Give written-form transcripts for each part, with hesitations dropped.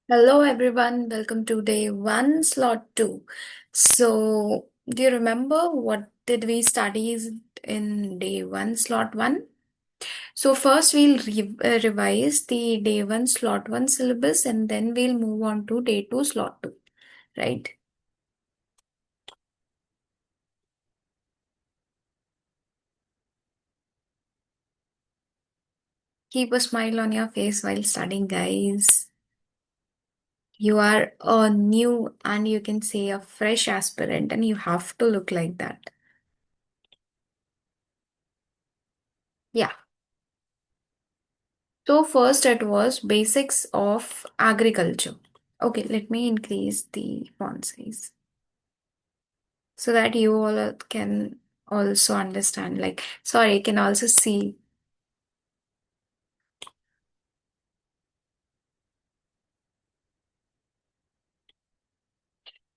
Hello everyone, welcome to day one, slot two. So, do you remember what did we study in day one, slot one? So, first we'll revise the day one, slot one syllabus and then we'll move on to day two, slot two, right? Keep a smile on your face while studying, guys. You are a new and you can say a fresh aspirant and you have to look like that. Yeah. So first it was basics of agriculture. Okay, let me increase the font size so that you all can also understand. Like, sorry, can also see.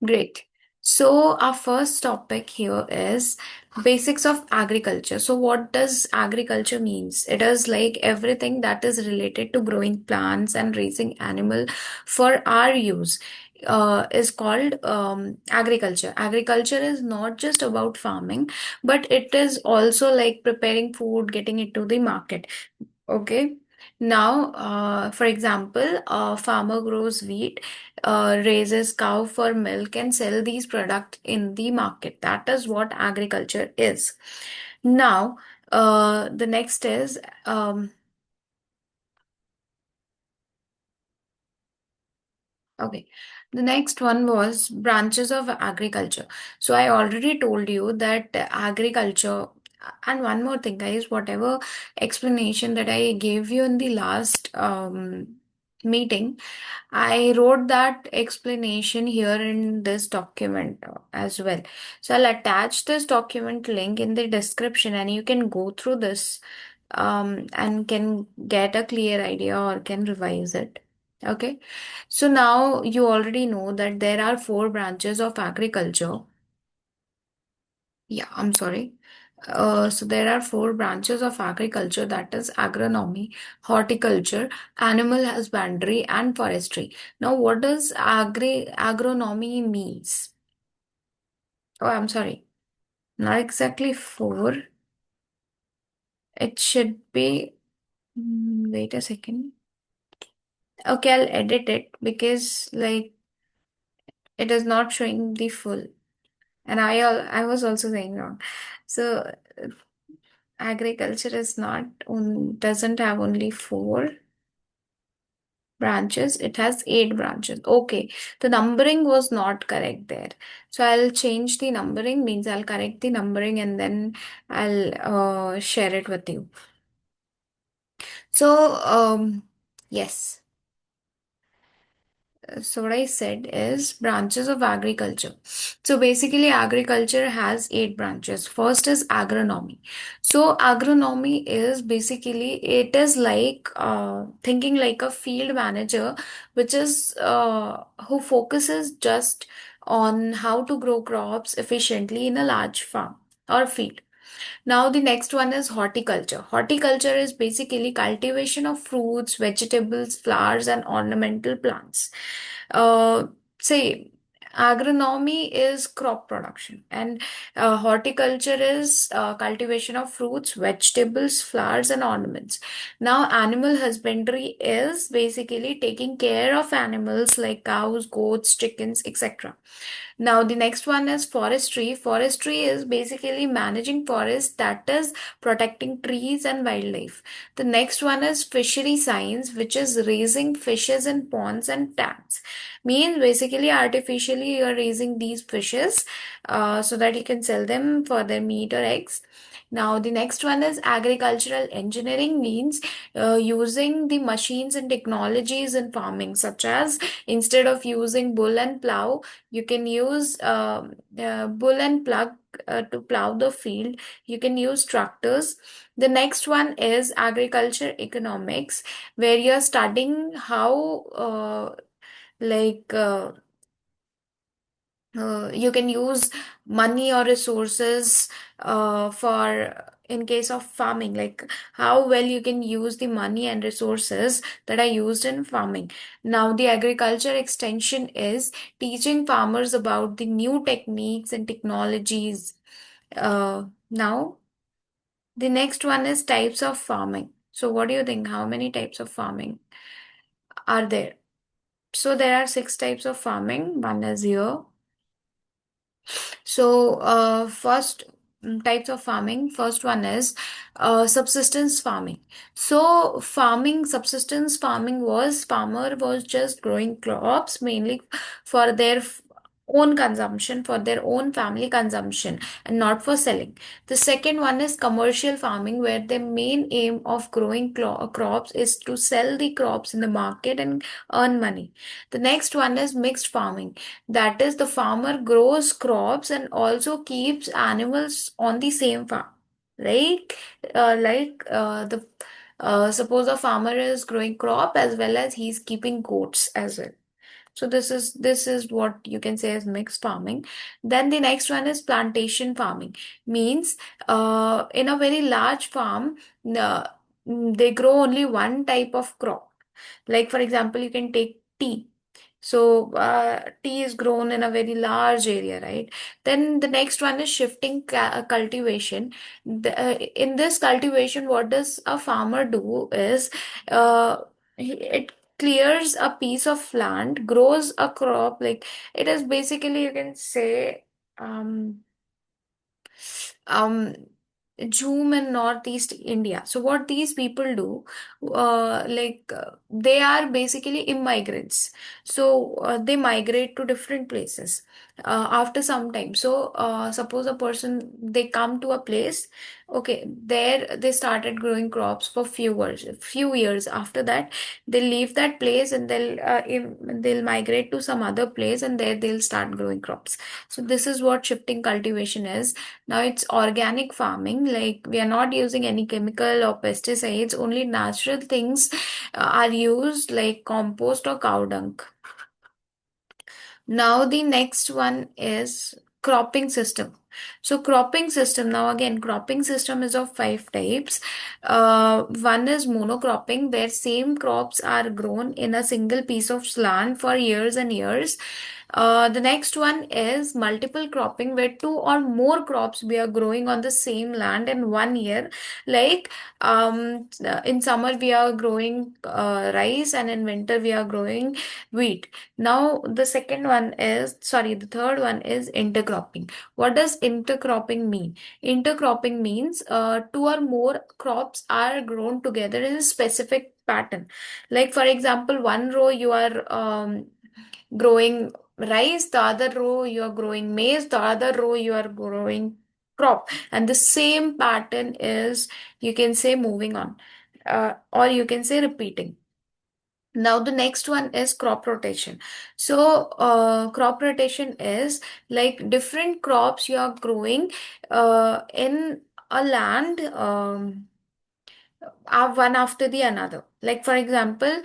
Great. So our first topic here is basics of agriculture. So what does agriculture means? It is like everything that is related to growing plants and raising animal for our use. Is called agriculture. Agriculture is not just about farming, but it is also like preparing food, getting it to the market. Okay. Now, for example, a farmer grows wheat, raises cow for milk, and sell these products in the market. That is what agriculture is. Now, the next is okay. The next one was branches of agriculture. So I already told you that agriculture, and one more thing, guys, whatever explanation that I gave you in the last meeting, I wrote that explanation here in this document as well. So I'll attach this document link in the description and you can go through this and can get a clear idea or can revise it. Okay. So now you already know that there are four branches of agriculture. Yeah, I'm sorry. So there are four branches of agriculture, that is agronomy, horticulture, animal husbandry, and forestry. Now, what does agronomy means? Oh, I'm sorry. Not exactly four. It should be. Wait a second. Okay, I'll edit it because like it is not showing the full, and I was also saying wrong. So agriculture is not doesn't have only four branches, it has eight branches. Okay, the numbering was not correct there. So I'll change the numbering, means I'll correct the numbering and then I'll share it with you. So, yes. So what I said is branches of agriculture. So basically agriculture has eight branches. First is agronomy. So agronomy is basically it is like thinking like a field manager, which is who focuses just on how to grow crops efficiently in a large farm or field. Now, the next one is horticulture. Horticulture is basically cultivation of fruits, vegetables, flowers, and ornamental plants. Say, agronomy is crop production, and horticulture is cultivation of fruits, vegetables, flowers, and ornaments. Now, animal husbandry is basically taking care of animals like cows, goats, chickens, etc. Now, the next one is forestry. Forestry is basically managing forests, that is protecting trees and wildlife. The next one is fishery science, which is raising fishes in ponds and tanks. Means basically artificially you're raising these fishes so that you can sell them for their meat or eggs. Now, the next one is agricultural engineering, means using the machines and technologies in farming, such as instead of using bull and plow, you can use bull and plug to plow the field. You can use tractors. The next one is agriculture economics, where you're studying how like you can use money or resources for in case of farming, like how well you can use the money and resources that are used in farming. Now, the agriculture extension is teaching farmers about the new techniques and technologies. Now, the next one is types of farming. So, what do you think? How many types of farming are there? So, there are six types of farming. One is here. So, first types of farming. First one is subsistence farming. So, subsistence farming was farmer was just growing crops mainly for their own consumption, for their own family consumption, and not for selling. The second one is commercial farming, where the main aim of growing crops is to sell the crops in the market and earn money. The next one is mixed farming, that is, the farmer grows crops and also keeps animals on the same farm. Right? The suppose a farmer is growing crop as well as he's keeping goats as well. So this is what you can say as mixed farming. Then the next one is plantation farming. Means in a very large farm, uh, they grow only one type of crop. Like for example, you can take tea. So tea is grown in a very large area, right? Then the next one is shifting cultivation. In this cultivation, what does a farmer do is it clears a piece of land, grows a crop. Like it is basically, you can say, um, um Jhum in Northeast India. So what these people do, they are basically immigrants. So they migrate to different places after some time. So suppose a person, they come to a place, okay, there they started growing crops for few years. After that, they leave that place and they'll migrate to some other place, and there they'll start growing crops. So this is what shifting cultivation is. Now it's organic farming, like we are not using any chemical or pesticides, only natural things are used, like compost or cow dung. Now the next one is cropping system. So cropping system, now again, cropping system is of five types. One is monocropping, where same crops are grown in a single piece of land for years and years. The next one is multiple cropping, where two or more crops we are growing on the same land in one year. Like in summer we are growing rice, and in winter we are growing wheat. Now, the third one is intercropping. What does intercropping mean? Intercropping means two or more crops are grown together in a specific pattern. Like, for example, one row you are growing rice, the other row you are growing maize, the other row you are growing crop. And the same pattern is, you can say, moving on, or you can say repeating. Now the next one is crop rotation. So crop rotation is like different crops you are growing in a land. One after the another. Like for example,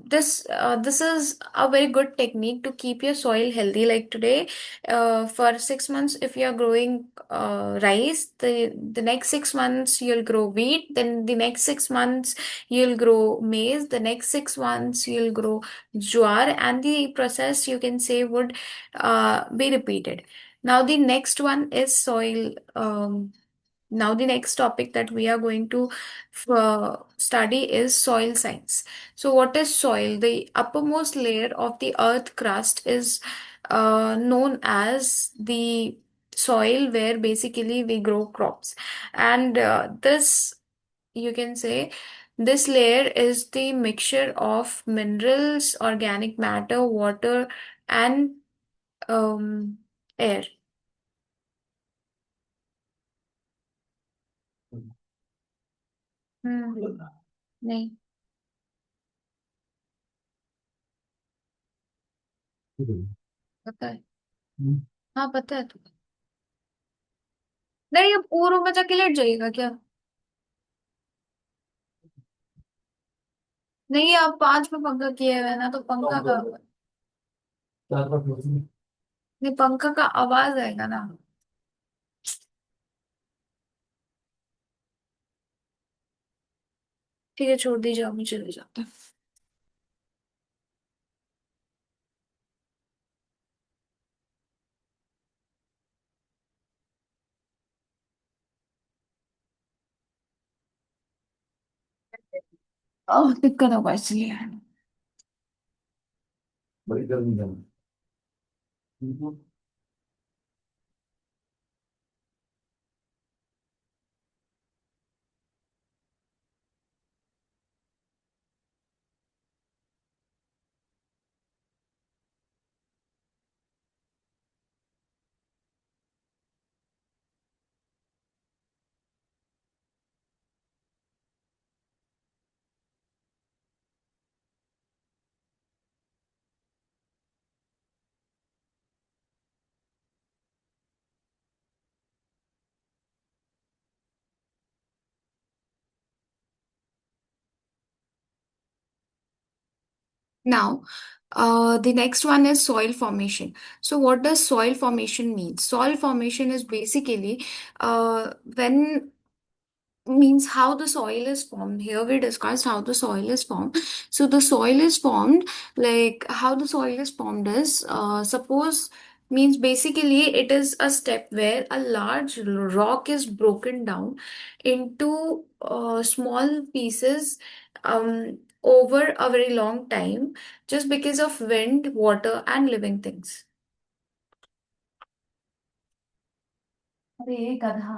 this is a very good technique to keep your soil healthy. Like today, for 6 months, if you are growing rice, the next 6 months you'll grow wheat. Then the next 6 months you'll grow maize. The next 6 months you'll grow jowar, and the process, you can say, would be repeated. Now the next one is soil. Now, the next topic that we are going to study is soil science. So, what is soil? The uppermost layer of the earth crust is known as the soil, where basically we grow crops. And you can say, this layer is the mixture of minerals, organic matter, water, and um, air. हम्म नहीं पता है हाँ पता है नहीं अब पूर्व में जाके लेट जाइएगा क्या नहीं अब 5 में पंखा किया हुआ है ना तो पंखा का नहीं पंखा का आवाज आएगा ना ठीक है, छोड़ दीजिए, हम चले जाते हैं। दिक्कत होगा इसलिए। बड़ी गर्मी है। Now, the next one is soil formation. So, what does soil formation mean? Soil formation is basically when means how the soil is formed. Here we discussed how the soil is formed. So the soil is formed, like how the soil is formed is, suppose, means basically it is a step where a large rock is broken down into small pieces over a very long time, just because of wind, water, and living things. अरे गधा.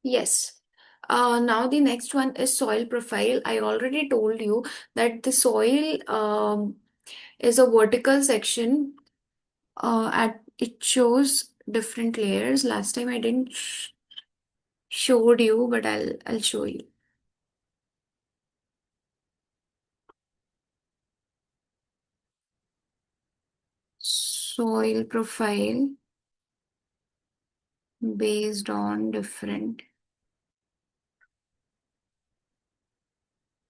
Yes. Now the next one is soil profile. I already told you that the soil is a vertical section. At it shows different layers. Last time I didn't showed you, but I'll show you. Soil profile based on different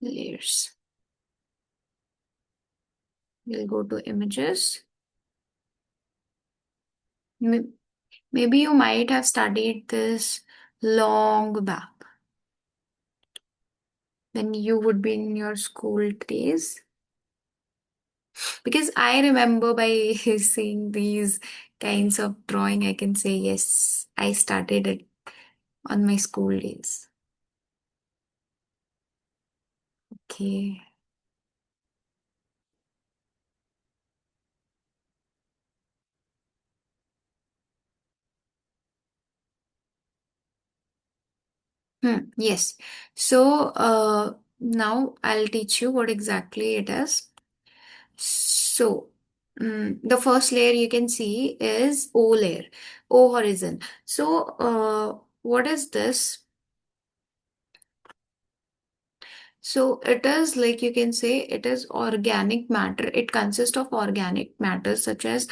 layers. We'll go to images. May- Maybe you might have studied this long back when you would be in your school days. Because I remember by seeing these kinds of drawing, I can say, yes, I started it on my school days. Okay. Yes. So now I'll teach you what exactly it is. So the first layer you can see is O layer, O horizon. So what is this? So it is, like you can say, it is organic matter. It consists of organic matter such as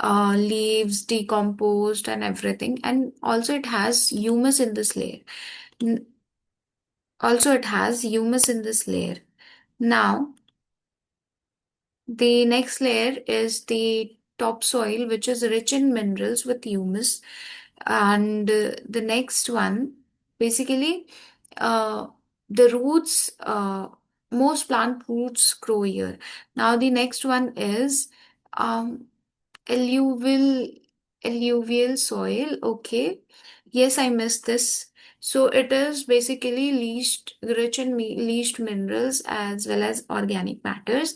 leaves, decomposed, and everything. And also it has humus in this layer. N- Also it has humus in this layer. Now the next layer is the topsoil, which is rich in minerals with humus. And the next one, basically, uh, the roots, most plant roots grow here. Now, the next one is um, alluvial, alluvial soil. Okay. Yes, I missed this. So it is basically leached, rich in leached minerals as well as organic matters.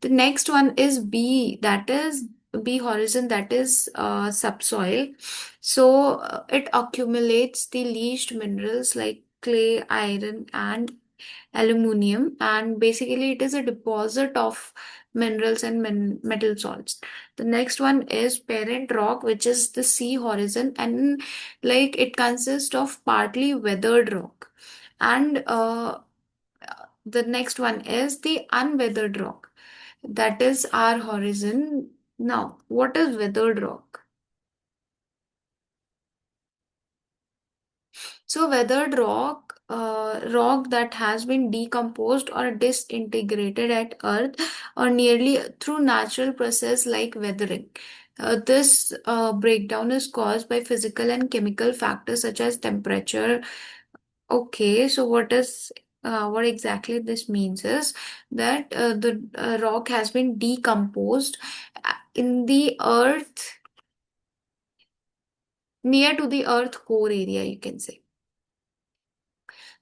The next one is B, that is B horizon, that is subsoil. So it accumulates the leached minerals like clay, iron, and aluminium, and basically it is a deposit of minerals and metal salts. The next one is parent rock, which is the C horizon, and like it consists of partly weathered rock. And the next one is the unweathered rock, that is our horizon. Now, what is weathered rock? So weathered rock rock that has been decomposed or disintegrated at earth or nearly through natural process like weathering. This breakdown is caused by physical and chemical factors such as temperature. Okay, so what exactly this means is that the rock has been decomposed in the earth, near to the earth core area, you can say.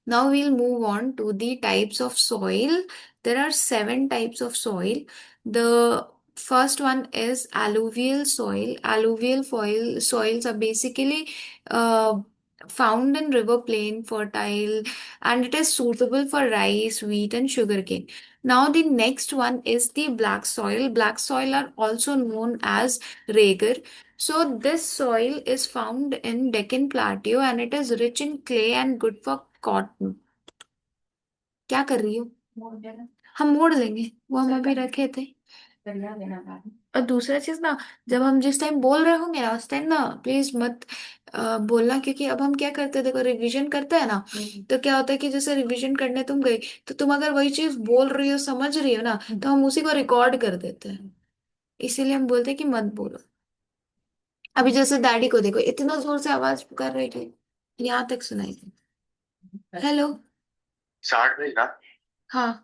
Now we'll move on to the types of soil. There are seven types of soil. The first one is alluvial soil. Soils are basically uh, found in river plain, fertile, and it is suitable for rice, wheat, and sugarcane. Now the next one is the black soil. Black soil are also known as regur. So this soil is found in Deccan Plateau and it is rich in clay and good for cotton. क्या कर रही हो? हम मोड़ लेंगे, वो हम अभी रखे थे। और दूसरा चीज ना, जब हम जिस टाइम बोल रहे होंगे ना उस टाइम ना प्लीज मत बोलना, क्योंकि अब हम क्या करते हैं, देखो रिवीजन करते हैं ना, तो क्या होता है कि जैसे रिवीजन करने तुम गई तो तुम अगर वही चीज बोल रही हो, समझ रही हो ना, तो हम उसी को रिकॉर्ड कर देते हैं। इसीलिए हम बोलते हैं कि मत बोलो। अभी जैसे डैडी को देखो, इतना जोर से आवाज कर रहे थे, यहाँ तक सुनाई थी। हेलो। 60 में ना। हाँ।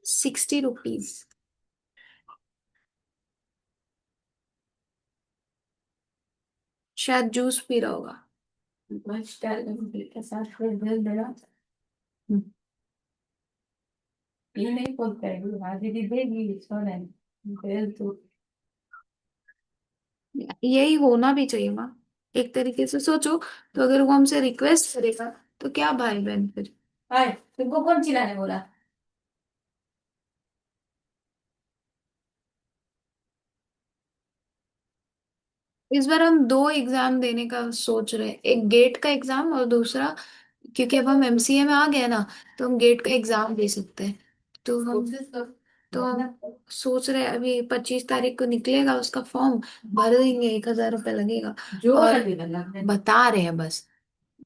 60 रुपीज। शायद जूस पी रहा होगा। हम्म, यही होना भी चाहिए माँ, एक तरीके से सोचो। तो अगर वो हमसे रिक्वेस्ट करेगा तो क्या भाई बहन फिर। हाय, तुमको कौन चिल्लाने बोला? इस बार हम दो एग्जाम देने का सोच रहे हैं, एक गेट का एग्जाम और दूसरा, क्योंकि अब हम एमसीए में आ गए ना, तो हम गेट का एग्जाम दे सकते हैं। तो हम तो हम सोच रहे हैं, अभी 25 तारीख को निकलेगा उसका फॉर्म, भर देंगे, 1,000 रुपये लगेगा। और बता रहे हैं बस,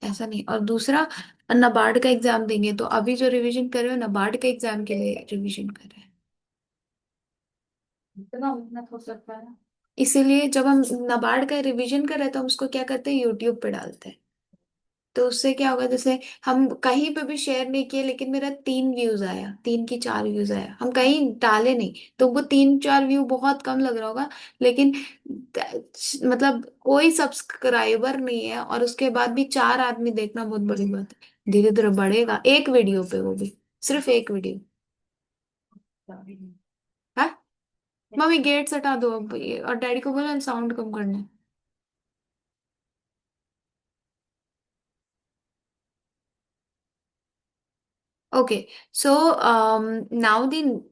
ऐसा नहीं। और दूसरा, नाबार्ड का एग्जाम देंगे, तो अभी जो रिवीजन कर रहे हो नाबार्ड के एग्जाम के लिए रिवीजन कर रहे हैं। इतना उतना हो सकता है। इसीलिए जब हम नाबार्ड का रिवीजन कर रहे हैं तो हम उसको क्या करते हैं, यूट्यूब पे डालते हैं। तो उससे क्या होगा, जैसे हम कहीं पे भी शेयर नहीं किए लेकिन मेरा 3 व्यूज आया, 3 की 4 व्यूज आया, हम कहीं डाले नहीं, तो वो 3 4 व्यू बहुत कम लग रहा होगा, लेकिन मतलब कोई सब्सक्राइबर नहीं है और उसके बाद भी 4 आदमी देखना बहुत बड़ी बात है। धीरे धीरे बढ़ेगा, एक वीडियो पे, वो भी सिर्फ एक वीडियो। है। मम्मी गेट्स हटा दो अब और डैडी को बोलो साउंड कम करना। Okay, so now the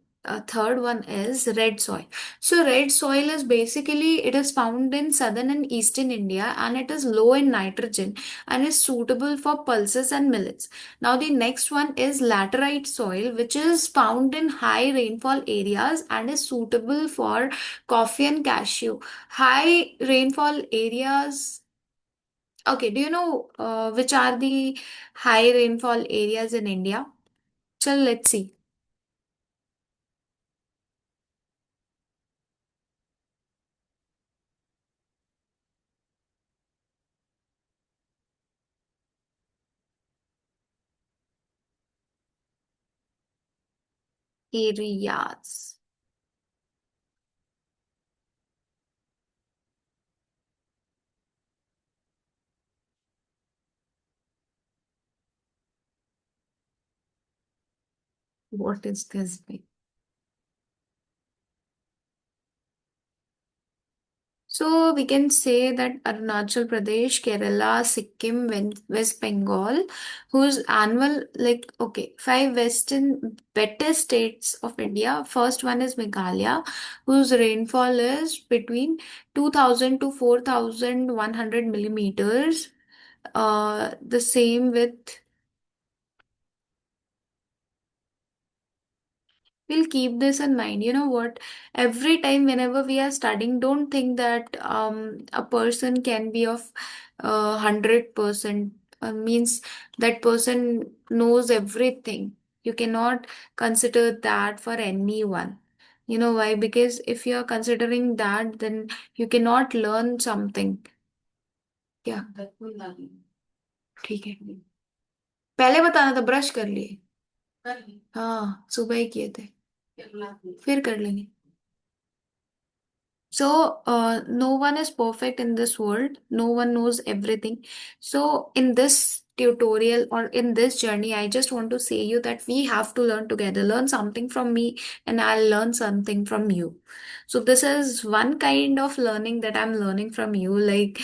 third one is red soil. So red soil is basically, it is found in southern and eastern India and it is low in nitrogen and is suitable for pulses and millets. Now the next one is laterite soil, which is found in high rainfall areas and is suitable for coffee and cashew. High rainfall areas. Okay, do you know which are the high rainfall areas in India? So let's see. Areas. What is this big? So we can say that Arunachal Pradesh, Kerala, Sikkim, West Bengal, whose annual, like, okay, five western wettest states of India. First one is Meghalaya, whose rainfall is between 2,000 to 4,100 millimeters. The same with, we'll keep this in mind. You know what? Every time, whenever we are studying, don't think that a person can be of 100%. means that person knows everything. You cannot consider that for anyone. You know why? Because if you're considering that, then you cannot learn something. क्या ठीक है, पहले बताना था, brush कर लिए। हाँ, सुबह ही किए थे, फिर कर लेंगे। So, no one is perfect in this world. No one knows everything. So, in this tutorial or in this journey, I just want to say you that we have to learn together. Learn something from me, and I'll learn something from you. So, this is one kind of learning that I'm learning from you. Like,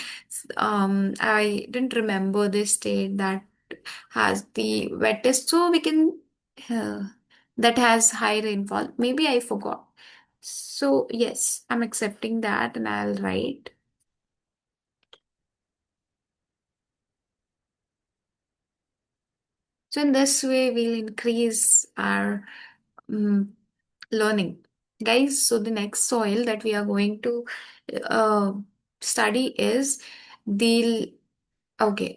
I didn't remember this state that has the wettest, so we can. Uh, that has high rainfall. Maybe I forgot. So, yes, I'm accepting that and I'll write. So, in this way, we'll increase our um, learning. Guys, so the next soil that we are going to uh, study is the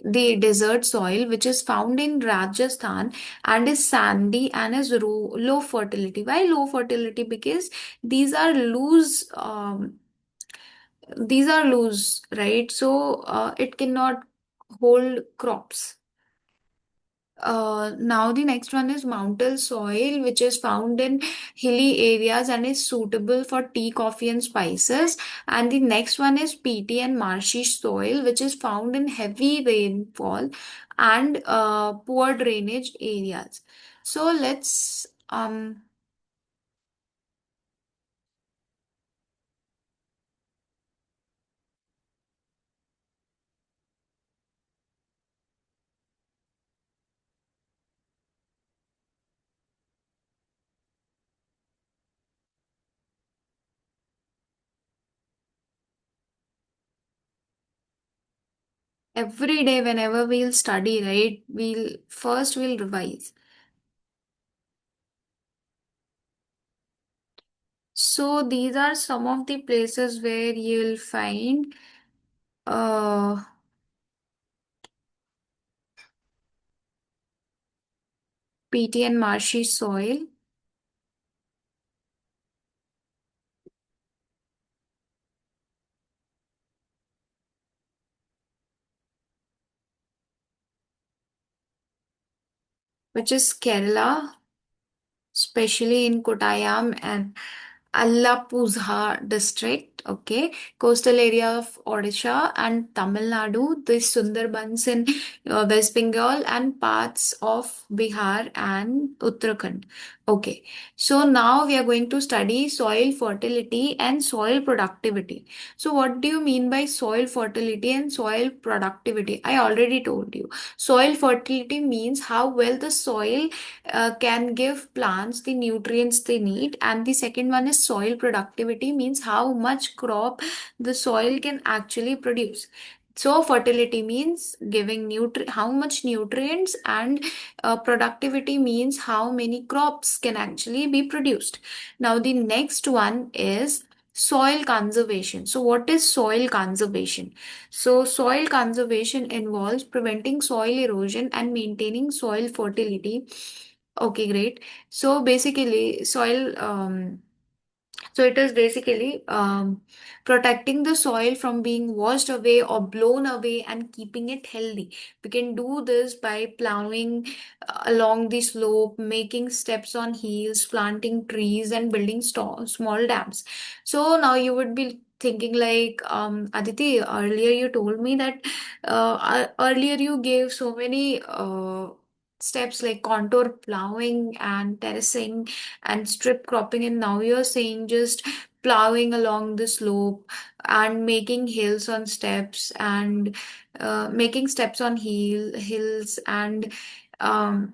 the desert soil, which is found in Rajasthan and is sandy and is low fertility. Why low fertility? Because these are loose. These are loose, right? So it cannot hold crops. Now the next one is mountain soil, which is found in hilly areas and is suitable for tea, coffee, and spices. And the next one is peaty and marshy soil, which is found in heavy rainfall and poor drainage areas. So let's every day whenever we'll study, right? We'll revise. So these are some of the places where you'll find uh, peaty and marshy soil, which is Kerala, especially in Kottayam and Alappuzha district, okay, coastal area of Odisha and Tamil Nadu, the Sundarbans in West Bengal and parts of Bihar and Uttarakhand. Okay, so now we are going to study soil fertility and soil productivity. So, what do you mean by soil fertility and soil productivity? I already told you. Soil fertility means how well the soil can give plants the nutrients they need, and the second one is soil productivity means how much crop the soil can actually produce. So fertility means giving how much nutrients, and productivity means how many crops can actually be produced. Now the next one is soil conservation. So what is soil conservation? So soil conservation involves preventing soil erosion and maintaining soil fertility. Okay, great. So basically, so it is basically protecting the soil from being washed away or blown away and keeping it healthy. We can do this by plowing along the slope, making steps on hills, planting trees, and building small dams. So now you would be thinking like, Aditi, earlier you told me that earlier you gave so many steps like contour plowing and terracing and strip cropping, and now you're saying just plowing along the slope and making hills on steps and making steps on hills and um,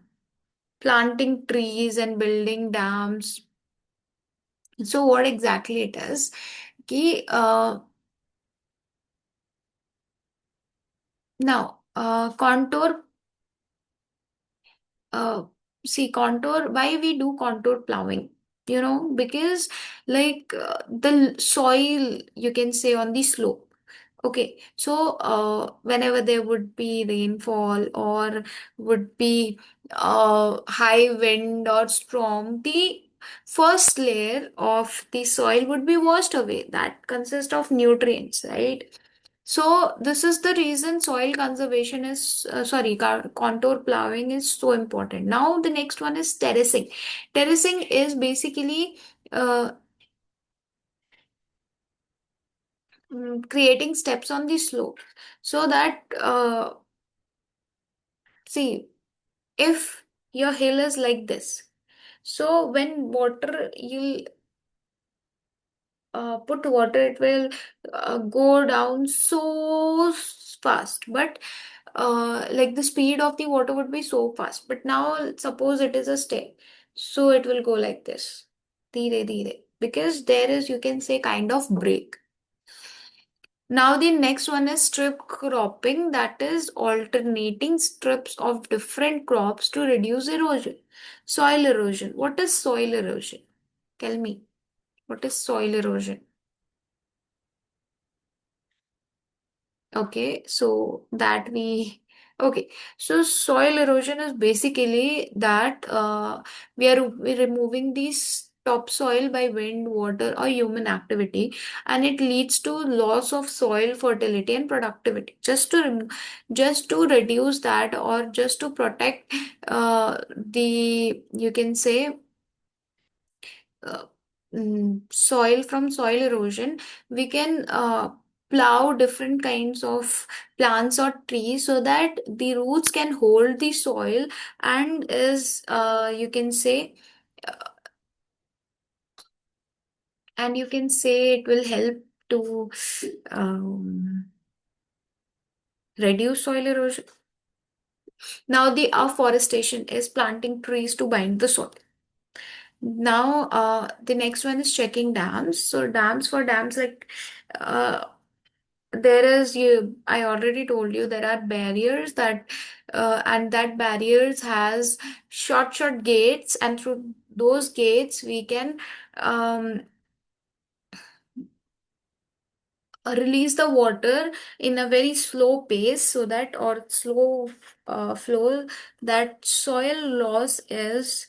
planting trees and building dams. So what exactly it is? Okay, now contour uh, see contour, why we do contour plowing, because like the soil, you can say, on the slope, Okay, so whenever there would be rainfall or would be high wind or storm, the first layer of the soil would be washed away. That consists of nutrients, right? So this is the reason soil conservation is, contour plowing is so important. Now the next one is terracing. Terracing is basically uh, creating steps on the slope so that see, if your hill is like this, so when water you'll put water, it will go down so fast. But like the speed of the water would be so fast. But now suppose it is a step, so it will go like this, dheere dheere, because there is, you can say, kind of break. Now the next one is strip cropping, that is alternating strips of different crops to reduce erosion. Soil erosion. What is soil erosion? Tell me, what is soil erosion? Okay, so that we okay. So soil erosion is basically that we're removing these topsoil by wind, water, or human activity, and it leads to loss of soil fertility and productivity. Just to reduce that, or just to protect the, you can say, uh, soil from soil erosion, we can plow different kinds of plants or trees so that the roots can hold the soil, and is you can say, and you can say it will help to um, reduce soil erosion. Now the afforestation is planting trees to bind the soil. Now, the next one is checking dams. So dams, for dams, like uh, there is, you, I already told you, there are barriers that and that barriers has short gates, and through those gates we can um, release the water in a very slow pace, so that, or slow flow, that soil loss is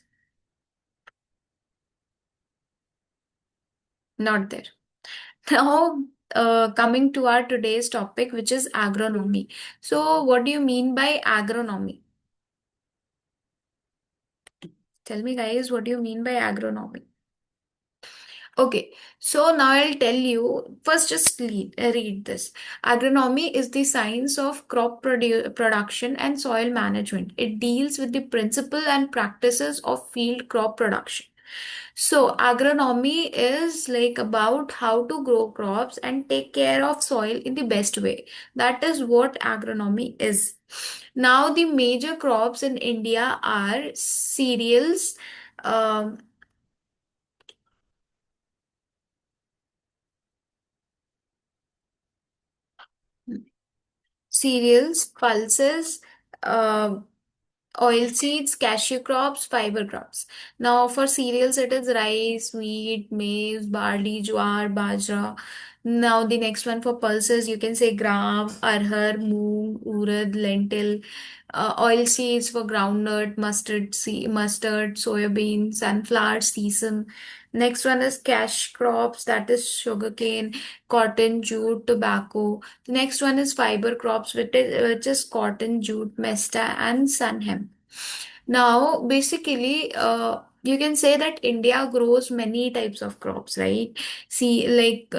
not there. Now, coming to our today's topic, which is agronomy. So what do you mean by agronomy? Tell me, guys, what do you mean by agronomy? Okay, so now I'll tell you. First, just read this. Agronomy is the science of production and soil management. It deals with the principle and practices of field crop production. So, agronomy is like about how to grow crops and take care of soil in the best way. That is what agronomy is. Now, the major crops in India are cereals. Um, Cereals, pulses, uh, oilseeds, cashew crops, fiber crops. Now, for cereals, it is rice, wheat, maize, barley, jowar, bajra. Now, the next one for pulses, you can say gram, arhar, moong, urad, lentil. Oilseeds for groundnut, mustard, soybean, sunflower, sesame. Next one is cash crops, that is sugarcane, cotton, jute, tobacco. The next one is fiber crops, which is cotton, jute, mesta, and sun hemp. Now, basically, you can say that India grows many types of crops, right? See, like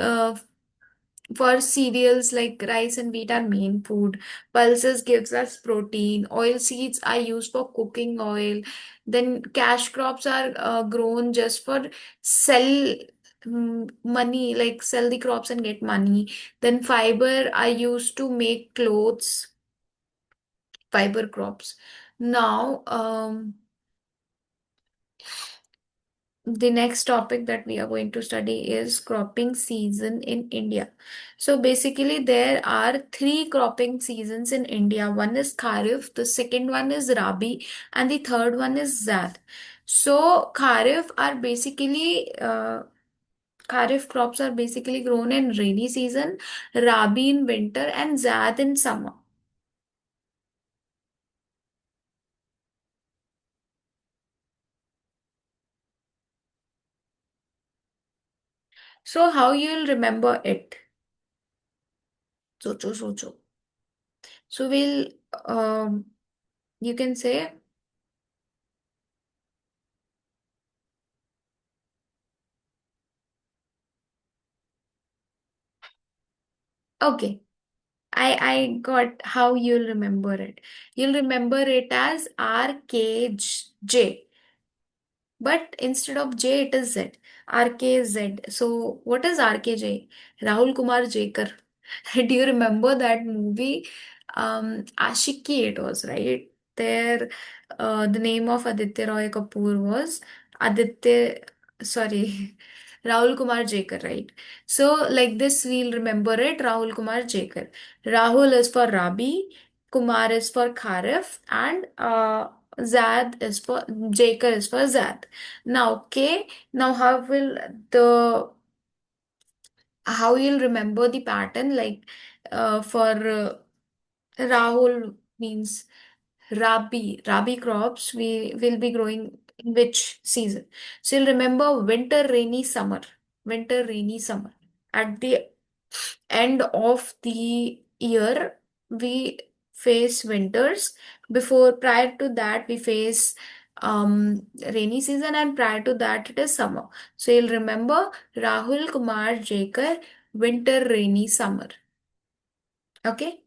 for cereals like rice and wheat are main food. Pulses gives us protein. Oil seeds are used for cooking oil. Then cash crops are grown just for sell money, like sell the crops and get money. Then fiber are used to make clothes, fiber crops. Now, the next topic that we are going to study is cropping season in India. So basically, there are three cropping seasons in India. One is Kharif, the second one is Rabi, and the third one is Zad. So Kharif are basically Kharif crops are basically grown in rainy season, Rabi in winter, and Zaid in summer. So how you'll remember it? Socho, socho. So you can say, okay, I got how you'll remember it. You'll remember it as RKJ. But instead of J, it is Z. RKZ. So, what is RKJ? Rahul Kumar Jekar. Do you remember that movie? Ashiki, it was, right? There, the name of Aditya Roy Kapoor was Aditya, sorry, Rahul Kumar Jekar, right? So, like this, we'll remember it Rahul Kumar Jekar. Rahul is for Rabi, Kumar is for Kharif, and Zad is for Jaker is for Zad. Now, okay, now the how you'll remember the pattern like for Rahul means Rabi crops we will be growing in which season? So you'll remember winter rainy summer. At the end of the year, we face winters. Before, prior to that, we face rainy season, and prior to that, it is summer. So you'll remember Rahul Kumar Jekar, winter rainy summer. Okay.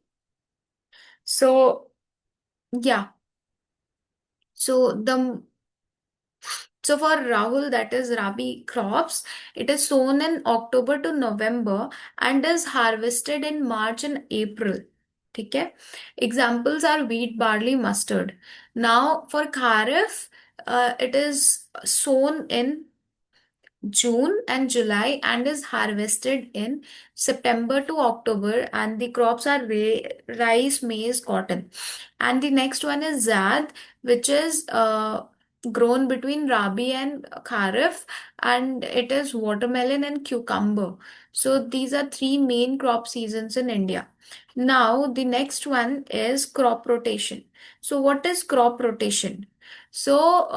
So yeah. So for Rahul, that is Rabi crops, it is sown in October to November and is harvested in March and April. ठीक है. Examples are wheat, barley, mustard. Now for Kharif, it is sown in June and July and is harvested in September to October, and the crops are rice, maize, cotton. And the next one is Zad, which is grown between Rabi and Kharif, and it is watermelon and cucumber. So these are three main crop seasons in India. Now the next one is crop rotation. So what is crop rotation? So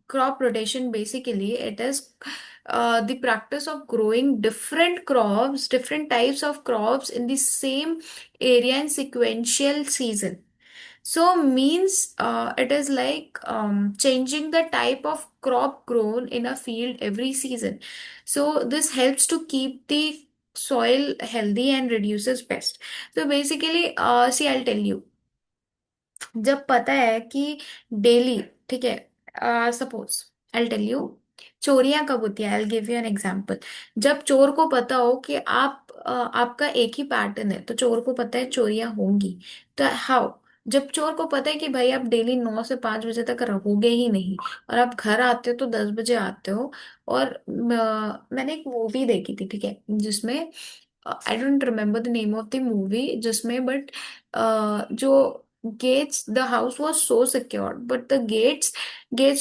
crop rotation, basically it is the practice of growing different crops, different types of crops in the same area in sequential season. So means it is like changing the type of crop grown in a field every season. So this helps to keep the soil healthy and reduces pest. So basically, see, I'll tell you, जब पता है कि daily, ठीक है, suppose I tell you, चोरियां कब होती है, I give you an example. जब चोर को पता हो कि आपका एक ही पैटर्न है, तो चोर को पता है चोरियां होंगी. तो हाउ, जब चोर को पता है कि भाई आप डेली 9 से 5 बजे तक रहोगे ही नहीं, और आप घर आते हो तो 10 बजे आते हो. और मैंने एक मूवी देखी थी, ठीक है, जिसमें I don't remember the name of the movie, जिसमें बट जो gates, the house was so secured, but the gates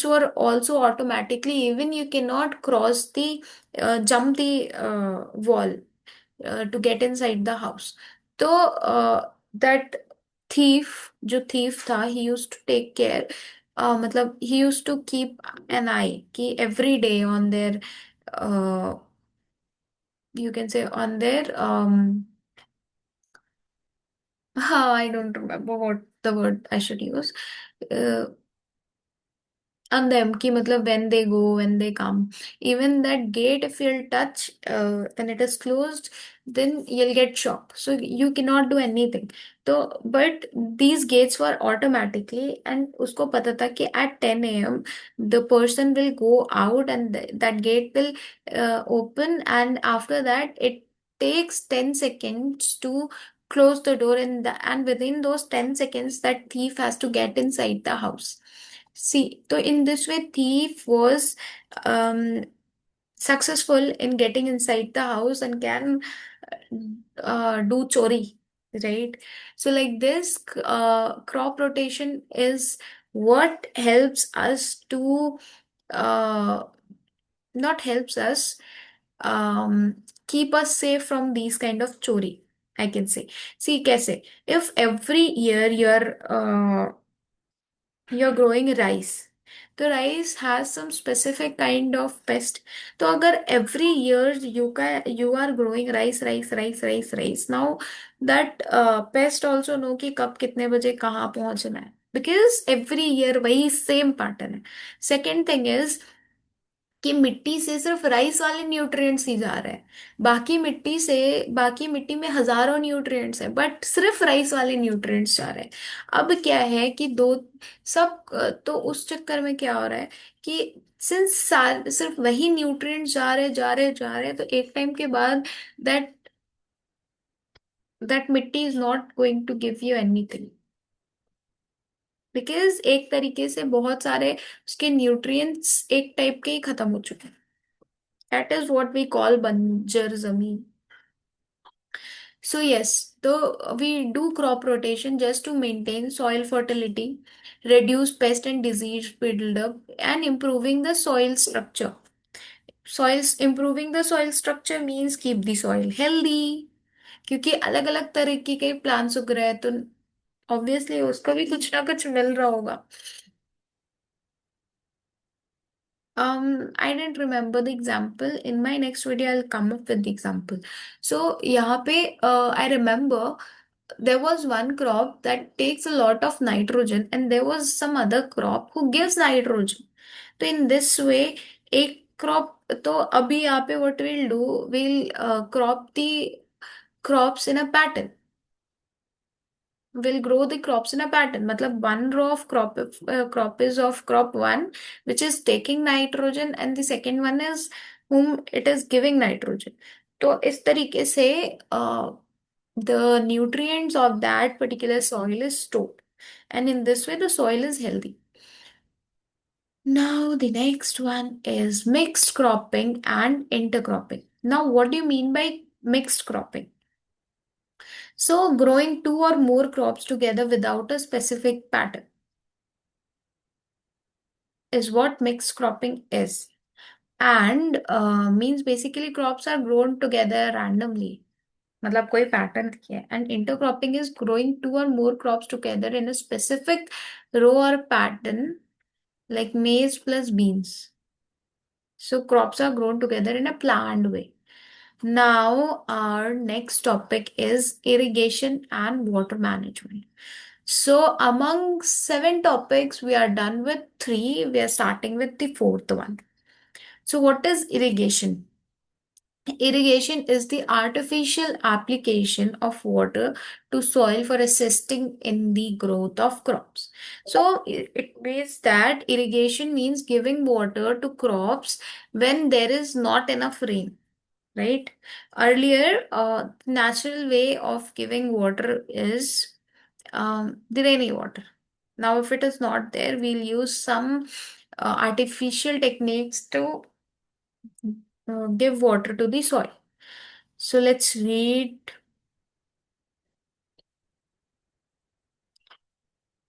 were also automatically, even you cannot cross the jump the wall to get inside the house. So that जो thief था, he used to take care, मतलब he used to keep an eye कि every day on their uh, you can say on their I don't remember what the word I should use. Uh, on them ki matlab when they go, when they come, even that gate, if you'll touch when it is closed, then you'll get shocked, so you cannot do anything. So but these gates were automatically, and usko pata tha ki at 10 a.m. the person will go out, and that gate will open, and after that it takes 10 seconds to close the door, and within those 10 seconds that thief has to get inside the house. See, so in this way, thief was um, successful in getting inside the house and can do chori, right? So, like this, crop rotation is what helps us to uh, not helps us, keep us safe from these kind of chori, I can say. See, kaise? If every year you're growing rice, the rice has some specific kind of pest. तो अगर every year you are growing rice, now that pest also know कि कब कितने बजे कहाँ पहुंचना है, because every year वही same pattern है. Second thing is कि मिट्टी से सिर्फ राइस वाले न्यूट्रिएंट्स ही जा रहे हैं, बाकी मिट्टी में हजारों न्यूट्रिएंट्स हैं, बट सिर्फ राइस वाले न्यूट्रिएंट्स जा रहे हैं. अब क्या है कि दो सब तो उस चक्कर में क्या हो रहा है कि सिंस साल सिर्फ वही न्यूट्रिएंट्स जा रहे, तो एक टाइम के बाद दैट दैट मिट्टी is not going to give you anything, because एक तरीके से बहुत सारे उसके न्यूट्रिएंट्स एक टाइप के ही खत्म हो चुके हैं. That is what we call banjar zameen. So yes, so we do crop rotation just to maintain soil fertility, reduce pest and disease buildup, and improving the soil structure. Soils improving the soil structure means keep the soil healthy. क्योंकि अलग अलग तरीके के plants उग रहे हैं, तो obviously उसको भी कुछ ना कुछ मिल रहा होगा. I didn't remember the example. In my next video, I'll come up with the example. So, यहाँ पे I remember there was one crop that takes a lot of nitrogen, and there was some other crop who gives nitrogen. So in this way, एक crop, तो अभी यहाँ पे what we'll do, we'll crop the crops in a pattern. Will grow the crops in a pattern. मतलब one row of crop is of crop one, which is taking nitrogen, and the second one is whom it is giving nitrogen. तो इस तरीके से the nutrients of that particular soil is stored, and in this way the soil is healthy. Now the next one is mixed cropping and intercropping. Now what do you mean by mixed cropping? So, growing two or more crops together without a specific pattern is what mixed cropping is. And means basically crops are grown together randomly. मतलब कोई pattern नहीं है. And intercropping is growing two or more crops together in a specific row or pattern, like maize plus beans. So crops are grown together in a planned way. Now, our next topic is irrigation and water management. So, among seven topics, we are done with three. We are starting with the fourth one. So, what is irrigation? Irrigation is the artificial application of water to soil for assisting in the growth of crops. So, it means that irrigation means giving water to crops when there is not enough rain, right? Earlier, natural way of giving water is the rainy water. Now, if it is not there, we'll use some artificial techniques to give water to the soil. So let's read.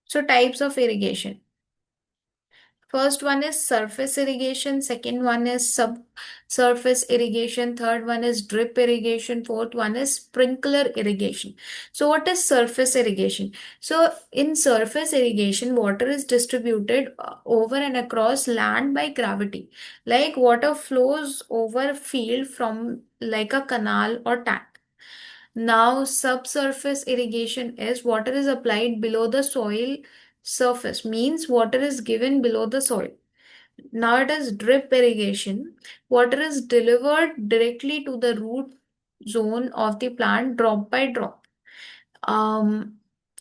So types of irrigation. First one is surface irrigation, second one is subsurface irrigation, third one is drip irrigation, fourth one is sprinkler irrigation. So what is surface irrigation? So in surface irrigation, water is distributed over and across land by gravity. Like water flows over a field from like a canal or tank. Now, subsurface irrigation is water is applied below the soil surface, means water is given below the soil. Now it is drip irrigation. Water is delivered directly to the root zone of the plant drop by drop. Um,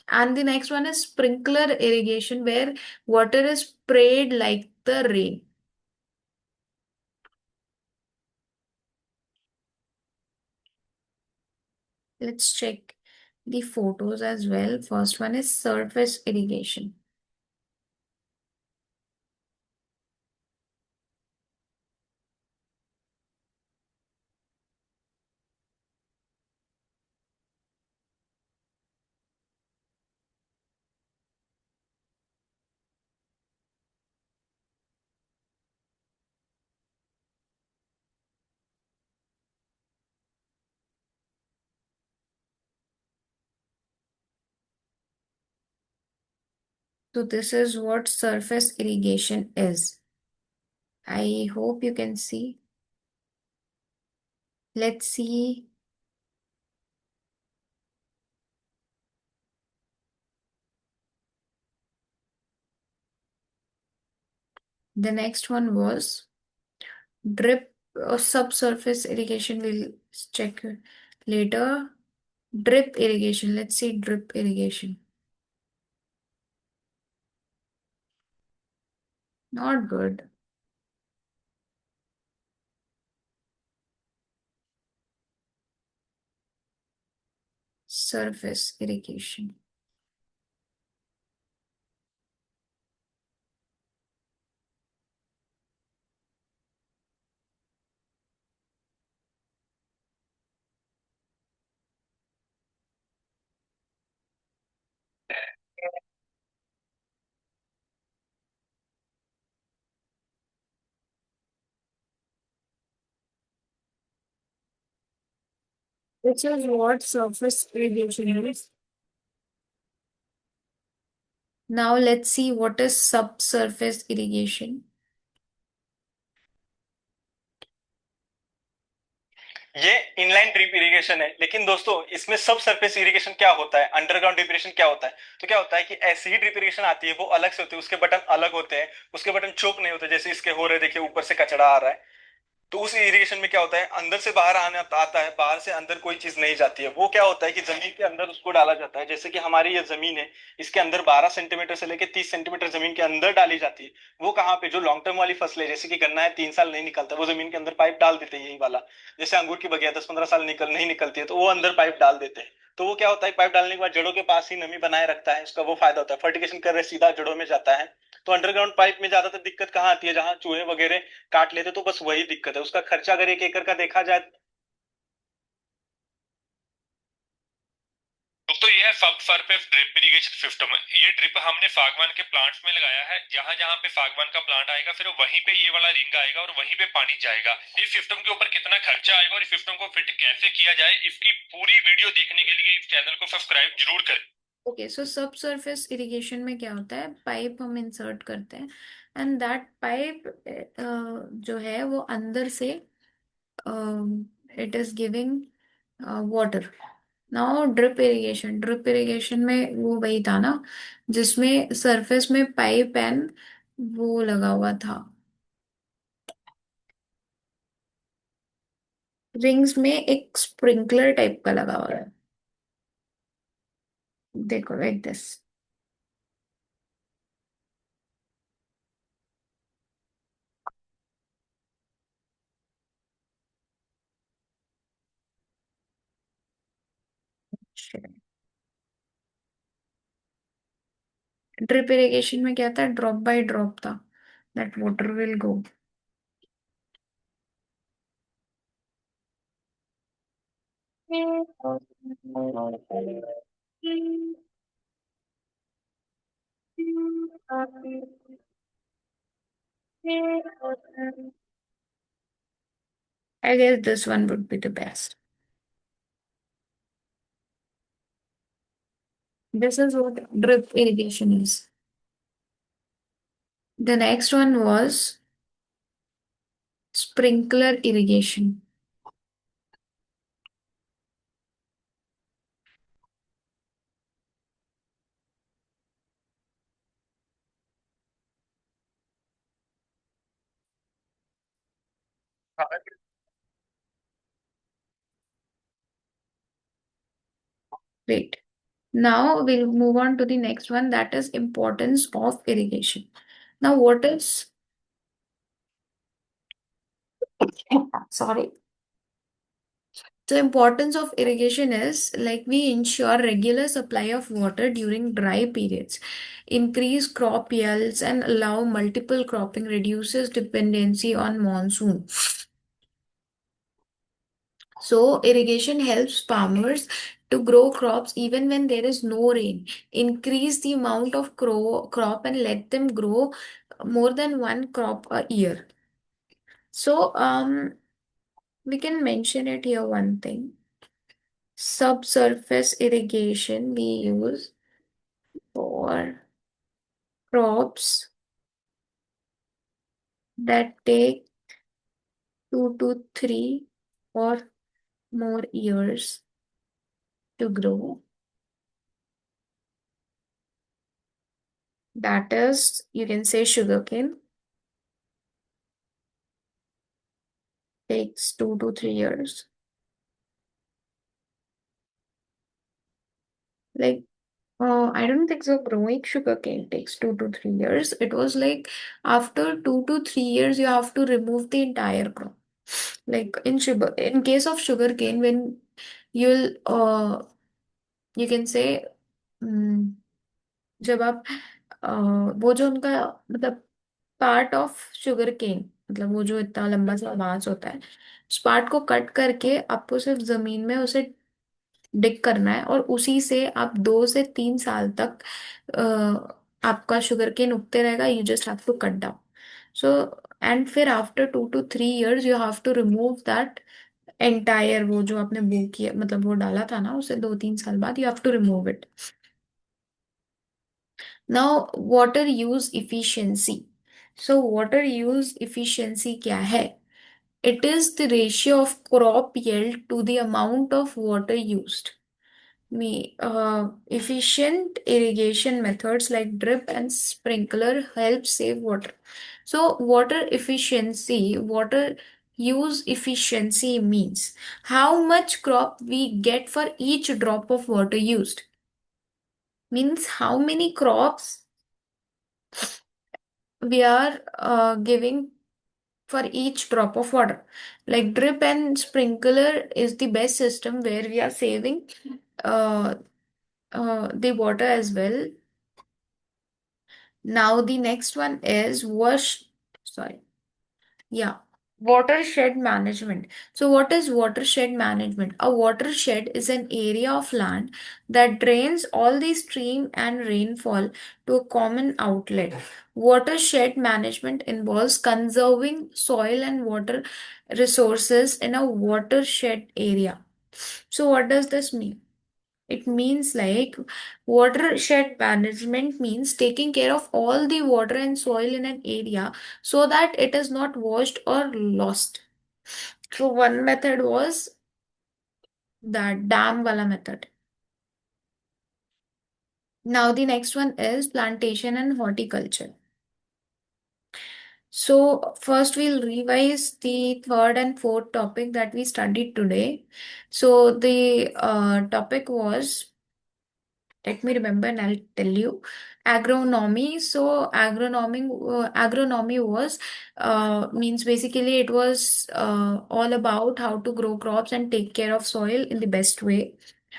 and the next one is sprinkler irrigation, where water is sprayed like the rain. Let's check the photos as well. First one is surface irrigation. So this is what surface irrigation is. I hope you can see. Let's see. The next one was drip or subsurface irrigation. We'll check later. Drip irrigation. Let's see drip irrigation. Not good. Surface irrigation. This is what surface irrigation is. Now let's see what is subsurface irrigation. ये inline drip irrigation है, लेकिन दोस्तों इसमें सब surface irrigation क्या होता है, underground drip irrigation क्या होता है? तो क्या होता है कि ऐसी ही ड्रिप इरिगेशन आती है, वो अलग से होती है, उसके बटन अलग होते हैं, उसके बटन चोक नहीं होते जैसे इसके हो रहे, देखिए ऊपर से कचरा आ रहा है। तो उस इरिगेशन में क्या होता है, अंदर से बाहर आने आता है, बाहर से अंदर कोई चीज नहीं जाती है। वो क्या होता है कि जमीन के अंदर उसको डाला जाता है, जैसे कि हमारी ये जमीन है, इसके अंदर 12 सेंटीमीटर से लेकर 30 सेंटीमीटर जमीन के अंदर डाली जाती है। वो कहाँ पे, जो लॉन्ग टर्म वाली फसलें, जैसे कि गन्ना है 3 साल नहीं निकलता, वो जमीन के अंदर पाइप डाल देते हैं, यही वाला। जैसे अंगूर की बगिया 10-15 साल नहीं निकलती है, तो वो अंदर पाइप डाल देते हैं। तो वो क्या होता है, पाइप डालने के बाद जड़ों के पास ही नमी बनाए रखता है, उसका वो फायदा होता है, फर्टिगेशन कर रहे सीधा जड़ों में जाता है। तो अंडरग्राउंड पाइप में ज्यादातर दिक्कत कहाँ आती है, जहां चूहे वगैरह काट लेते, तो बस वही दिक्कत है। उसका खर्चा अगर 1 एकड़ का देखा जाए। दोस्तों ये है सब सरफेस ड्रिप इरिगेशन सिस्टम। ये ड्रिप हमने सागवान के प्लांट्स में लगाया है। जहां जहां पे सागवान का प्लांट आएगा, फिर वहीं पे ये वाला रिंग आएगा और वहीं पे पानी जाएगा। इस सिस्टम के ऊपर कितना खर्चा आएगा और इस सिस्टम को फिट कैसे किया जाए, इसकी पूरी वीडियो देखने के लिए इस चैनल को सब्सक्राइब जरूर करें। ओके, सो सब सरफेस इरिगेशन में क्या होता है, पाइप हम इंसर्ट करते हैं एंड दैट पाइप जो है वो अंदर से it is giving water. Now drip irrigation में वो वही था ना, जिसमें सरफेस में पाइप एंड वो लगा हुआ था, रिंग्स में एक स्प्रिंकलर टाइप का लगा हुआ है। देखो लाइक दिस। ड्रिप इरिगेशन में क्या था, ड्रॉप बाय ड्रॉप था, that water will go. I guess this one would be the best. This is what drip irrigation is. The next one was sprinkler irrigation. Great. Now we'll move on to the next one, that is importance of irrigation. Now what is, sorry. The importance of irrigation is like we ensure regular supply of water during dry periods, increase crop yields and allow multiple cropping, reduces dependency on monsoon. So irrigation helps farmers to grow crops even when there is no rain, increase the amount of crop and let them grow more than one crop a year. So we can mention it here one thing. Subsurface irrigation we use for crops that take 2 to 3 or more years to grow. That is, you can say sugarcane takes 2 to 3 years. Like, I don't think so. Growing sugarcane takes 2 to 3 years. It was like after 2 to 3 years, you have to remove the entire crop. Like in case of sugarcane, when you'll, you can say, mm, जब आप वो जो उनका मतलब part of sugar cane मतलब वो जो इतना लंबा सा बांस होता है उस पार्ट को कट करके आपको सिर्फ जमीन में उसे डिग करना है और उसी से आप 2 से 3 साल तक आपका शुगर केन उगते रहेगा you just have to cut down so and फिर after 2 to 3 years you have to remove that entire वो जो आपने बो किया मतलब वो डाला था ना उसे 2 3 साल बाद you have to remove it now water use efficiency so water use efficiency क्या है it is the ratio of crop yield to the amount of water used efficient irrigation methods like drip and sprinkler help save water. So, water use efficiency means how much crop we get for each drop of water used. Means how many crops we are giving for each drop of water. Like drip and sprinkler is the best system where we are saving uh, the water as well. Now the next one is sorry, yeah, watershed management. So what is watershed management? A watershed is an area of land that drains all the stream and rainfall to a common outlet. Watershed management involves conserving soil and water resources in a watershed area. So what does this mean? It means like watershed management means taking care of all the water and soil in an area so that it is not washed or lost. So one method was that dam wala method. Now the next one is plantation and horticulture. So first we'll revise the third and fourth topic that we studied today. So the topic was, let me remember and I'll tell you. Agronomy. So agronomy was means basically it was all about how to grow crops and take care of soil in the best way.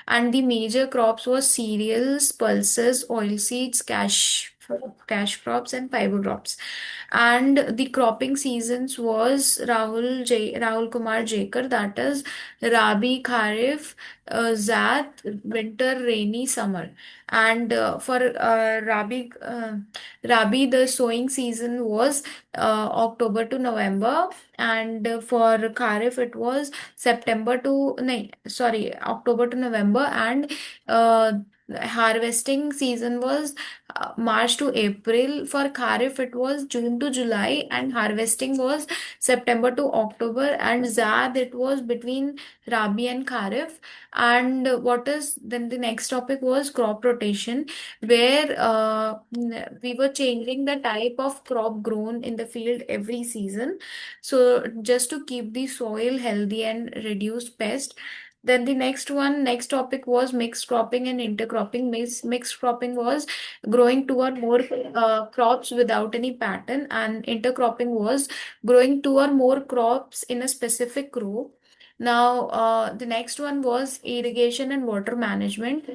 And the major crops was cereals, pulses, oilseeds, cash crops, and fiber crops. And the cropping seasons was Rahul Kumar Jakar, that is Rabi, Kharif, Zat, winter, rainy, summer. And for Rabi, the sowing season was October to November, and for Kharif it was October to November, and uh, harvesting season was March to April. For Kharif it was June to July, and harvesting was September to October, and Zad it was between Rabi and Kharif. And what is then the next topic was crop rotation, where we were changing the type of crop grown in the field every season. So just to keep the soil healthy and reduce pest. Then the next topic was mixed cropping and intercropping. Mixed cropping was growing two or more crops without any pattern, and intercropping was growing two or more crops in a specific row. Now, the next one was irrigation and water management.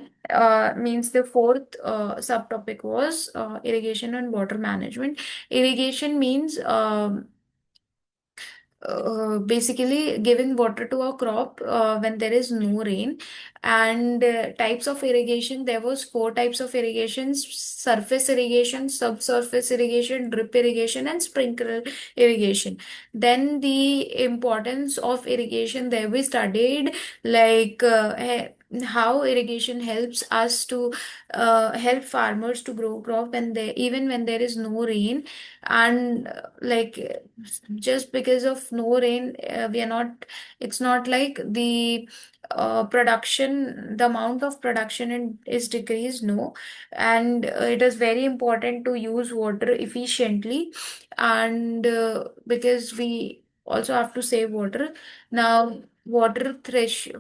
Means the fourth subtopic was irrigation and water management. Irrigation means basically giving water to a crop when there is no rain. And types of irrigation, there was four types of irrigation: surface irrigation, subsurface irrigation, drip irrigation, and sprinkler irrigation. Then the importance of irrigation there we studied, like how irrigation helps us to help farmers to grow crop when they even when there is no rain. And just because of no rain, we are not, it's not like the production, the amount of production is decreased, no. And it is very important to use water efficiently. And because we also have to save water. Now watershed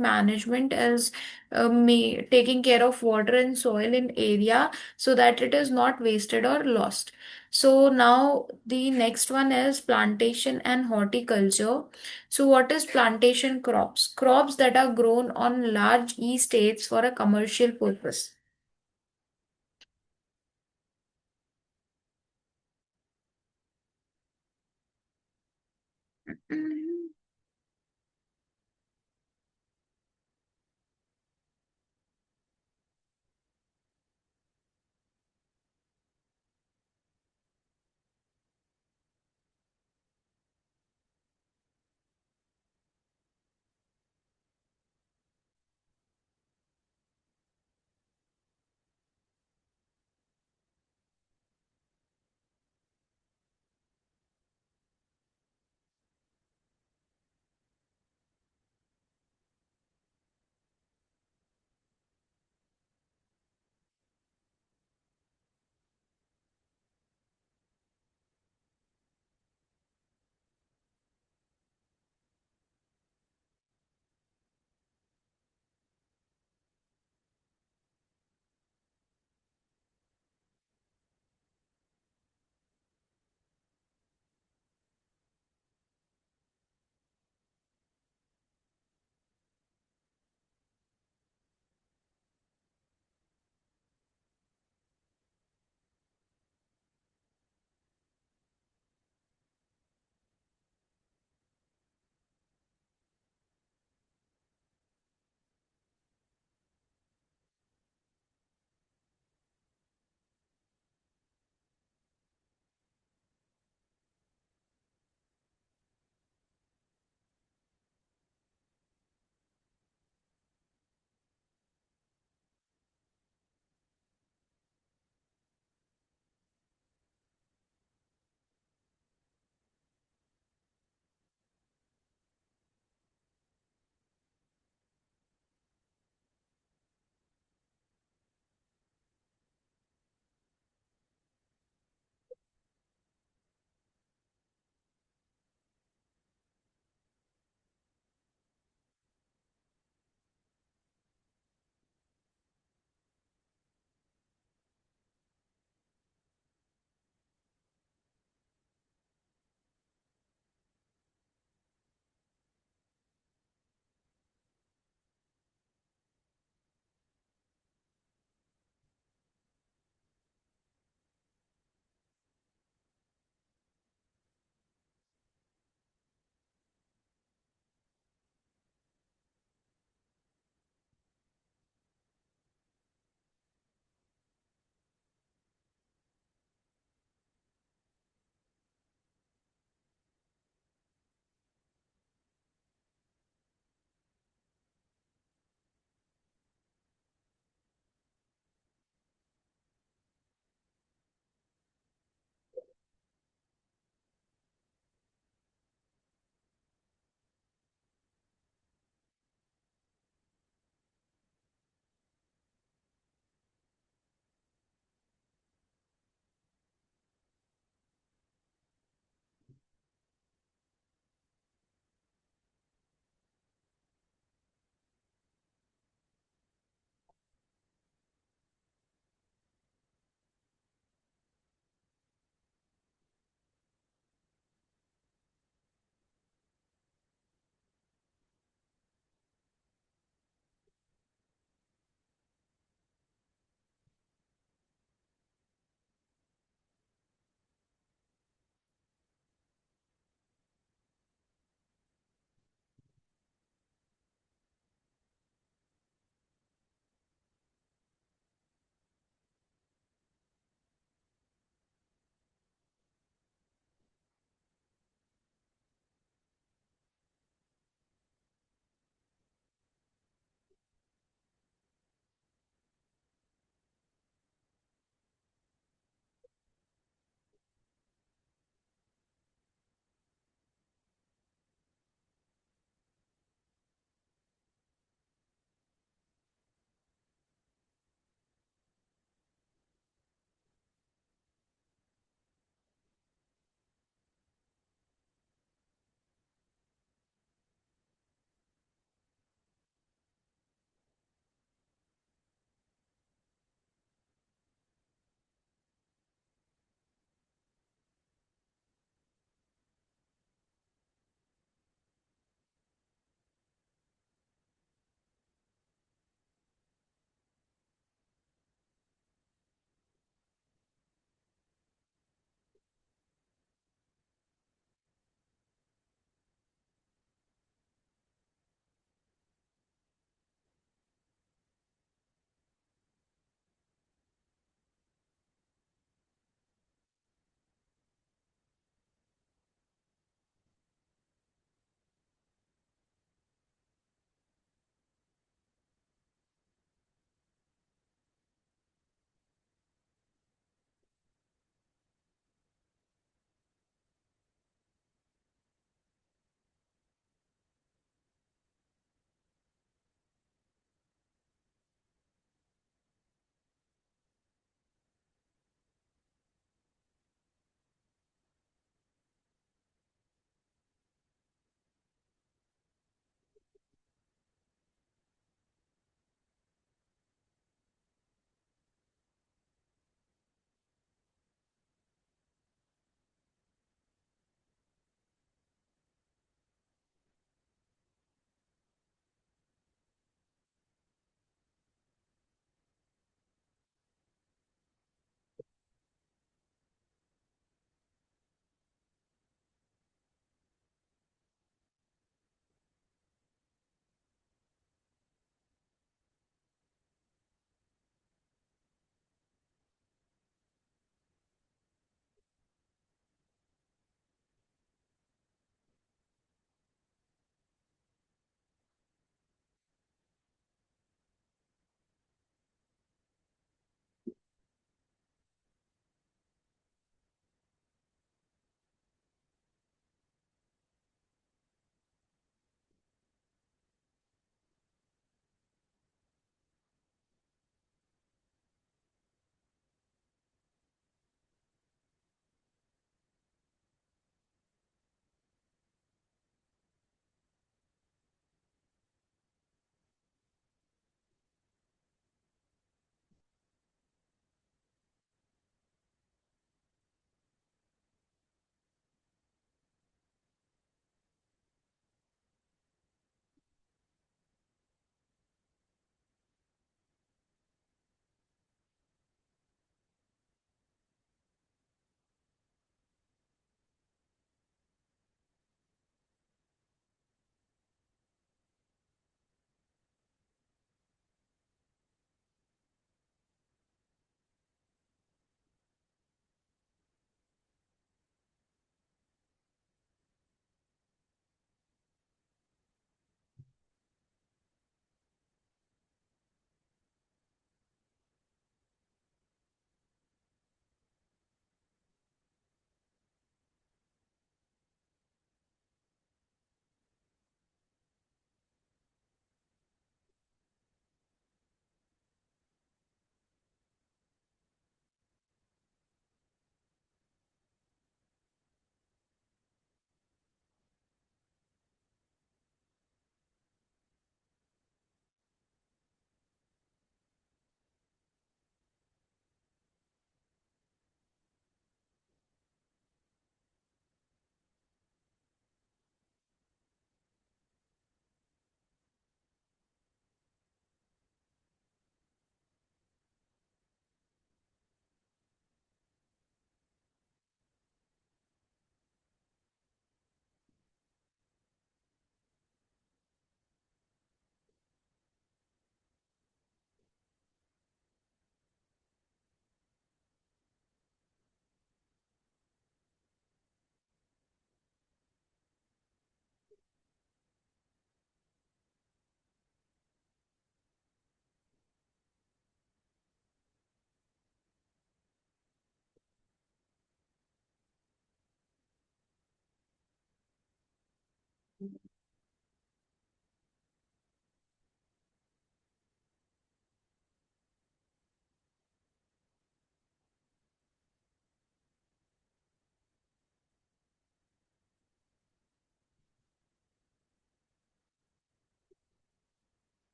management is taking care of water and soil in area so that it is not wasted or lost. So now the next one is plantation and horticulture. So what is plantation crops? Crops that are grown on large estates for a commercial purpose. Mhm.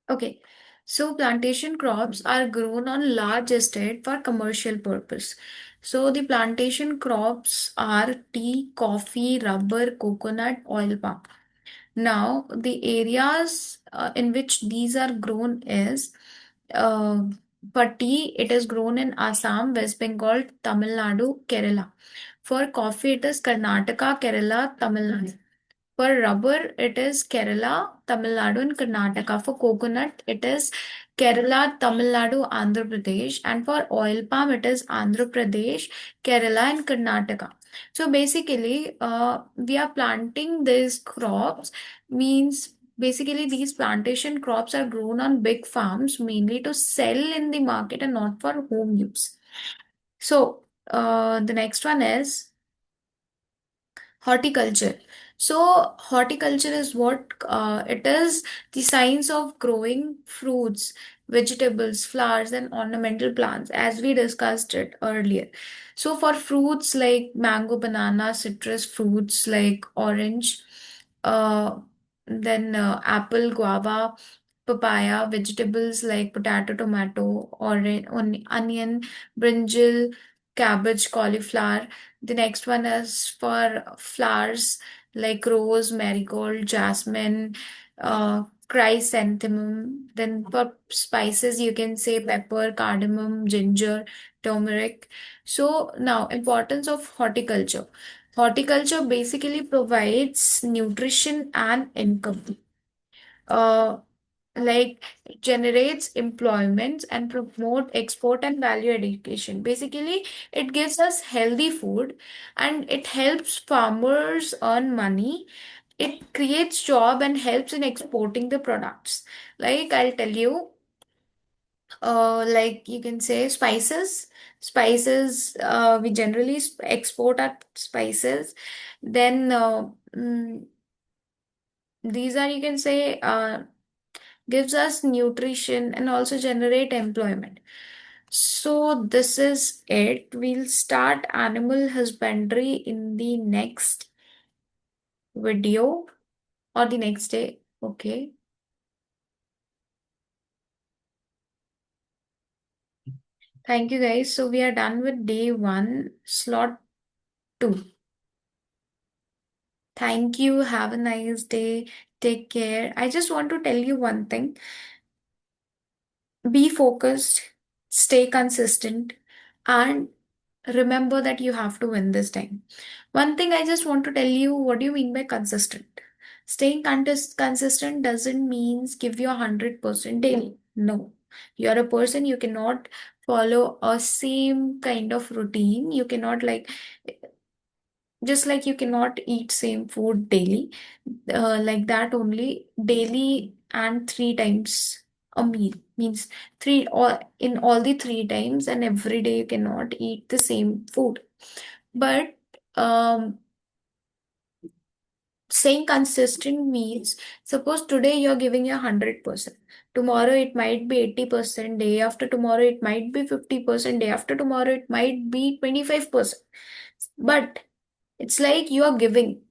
Okay, so plantation crops are grown on large estate for commercial purpose. So the plantation crops are tea, coffee, rubber, coconut, oil palm. Now, the areas in which these are grown is uh, for tea, it is grown in Assam, West Bengal, Tamil Nadu, Kerala. For coffee, it is Karnataka, Kerala, Tamil Nadu. For rubber, it is Kerala, Tamil Nadu, and Karnataka. For coconut, it is Kerala, Tamil Nadu, Andhra Pradesh. And for oil palm, it is Andhra Pradesh, Kerala, and Karnataka. So basically, we are planting these crops, means basically these plantation crops are grown on big farms mainly to sell in the market and not for home use. So the next one is horticulture. So, horticulture is what it is the science of growing fruits, vegetables, flowers, and ornamental plants, as we discussed it earlier. So, for fruits like mango, banana, citrus fruits like orange, uh, then apple, guava, papaya, vegetables like potato, tomato, orange, onion, brinjal, cabbage, cauliflower. The next one is for flowers like rose, marigold, jasmine, chrysanthemum. Then for spices, you can say pepper, cardamom, ginger, turmeric. So now, importance of horticulture. Horticulture basically provides nutrition and income. Uh, like generates employment and promote export and value education. Basically, it gives us healthy food and it helps farmers earn money. It creates job and helps in exporting the products. Like I'll tell you, like you can say spices. Spices, we generally export our spices. Then these are, you can say, gives us nutrition and also generate employment. So this is it. We'll start animal husbandry in the next video or the next day. Okay. Thank you guys. So we are done with day one, slot two. Thank you. Have a nice day. Take care. I just want to tell you one thing. Be focused, stay consistent, and remember that you have to win this time. One thing I just want to tell you, what do you mean by consistent? Staying consistent doesn't mean give your 100% daily. No. You're a person, you cannot follow a same kind of routine. You cannot like, just like you cannot eat same food daily, like that only daily and three times a meal means three or in all the three times and every day you cannot eat the same food. But um Saying consistent means, suppose today you're giving your 100%. Tomorrow it might be 80%. Day after tomorrow it might be 50%. Day after tomorrow it might be 25%. But it's like you're giving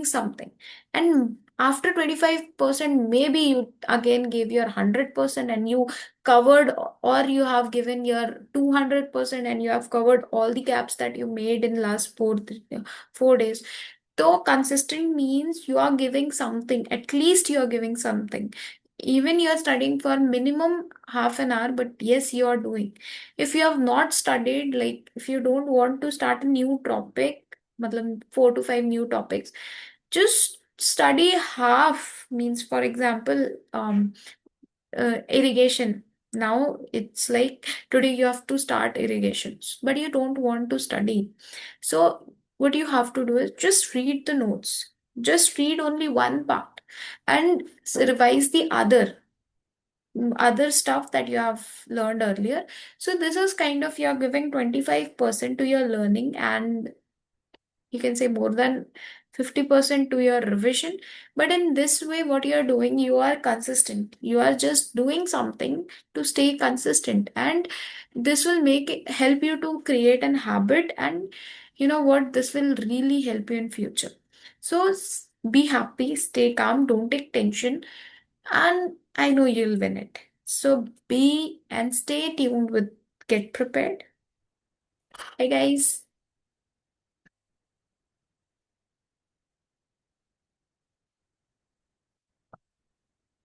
something, and after 25% maybe you again gave your 100% and you covered, or you have given your 200% and you have covered all the gaps that you made in last 4 days. So consistent means you are giving something, at least you are giving something. Even you are studying for minimum half an hour, but yes, you are doing. If you have not studied, like if you don't want to start a new topic, matlab 4 to 5 new topics, just study half. Means, for example, irrigation. Now it's like today you have to start irrigations, but you don't want to study. So what you have to do is just read the notes. Just read only one part and revise the other stuff that you have learned earlier. So this is kind of, you're giving 25% to your learning, and you can say more than 50% to your revision. But in this way, what you are doing, you are consistent. You are just doing something to stay consistent, and this will help you to create an habit. And you know what, this will really help you in future. So be happy, stay calm, don't take tension, and I know you'll win it. So be and stay tuned with Get Prepared. Bye guys.